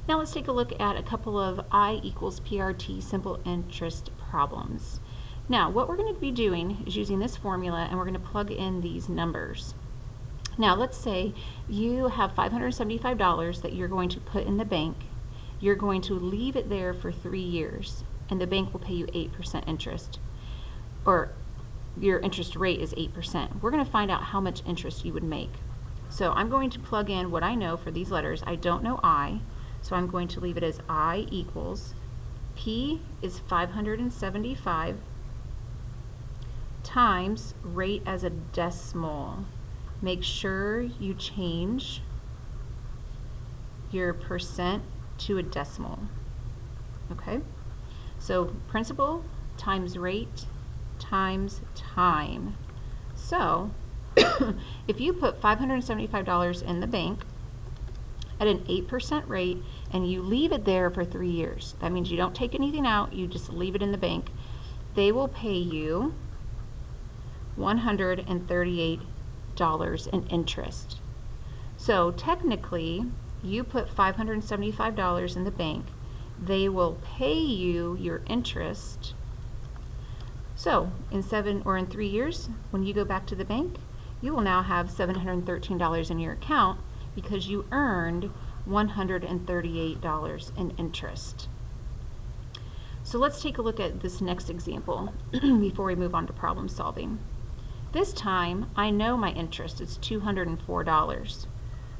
Now let's take a look at a couple of I equals PRT simple interest problems. Now what we're going to be doing is using this formula, and we're going to plug in these numbers. Now let's say you have $575 that you're going to put in the bank. You're going to leave it there for 3 years, and the bank will pay you 8% interest, or your interest rate is 8%. We're going to find out how much interest you would make. So I'm going to plug in what I know for these letters. I don't know I, so I'm going to leave it as I equals P is 575 times rate as a decimal. Make sure you change your percent to a decimal. Okay? So principal times rate times time. So if you put $575 in the bank at an 8% rate and you leave it there for 3 years, that means you don't take anything out, you just leave it in the bank, they will pay you $138 in interest. So technically, you put $575 in the bank, they will pay you your interest. So in 3 years, when you go back to the bank, you will now have $713 in your account because you earned $138 in interest. So let's take a look at this next example before we move on to problem solving. This time, I know my interest is $204.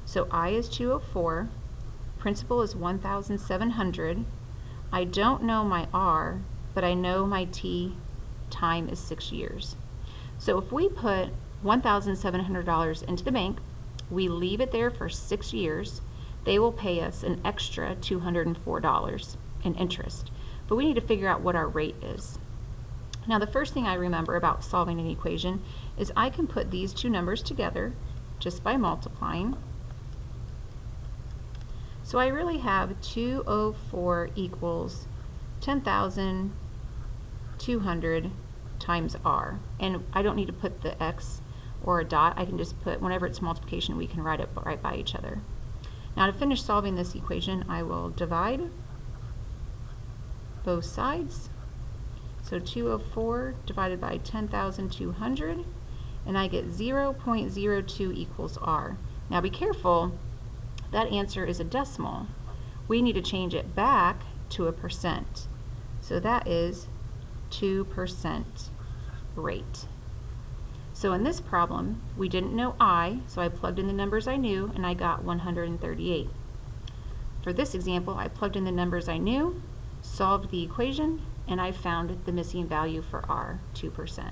So I is 204, principal is 1,700. I don't know my R, but I know my T time is 6 years. So if we put $1,700 into the bank, we leave it there for 6 years, they will pay us an extra $204 in interest. But we need to figure out what our rate is. Now the first thing I remember about solving an equation is I can put these two numbers together just by multiplying. So I really have 204 equals 10,200 times R. And I don't need to put the X or a dot. I can just put, whenever it's multiplication, we can write it right by each other. Now to finish solving this equation, I will divide both sides. So 204 divided by 10,200, and I get 0.02 equals R. Now be careful, that answer is a decimal. We need to change it back to a percent. So that is 2% rate. So in this problem, we didn't know I, so I plugged in the numbers I knew, and I got 138. For this example, I plugged in the numbers I knew, solved the equation, and I found the missing value for R, 2%.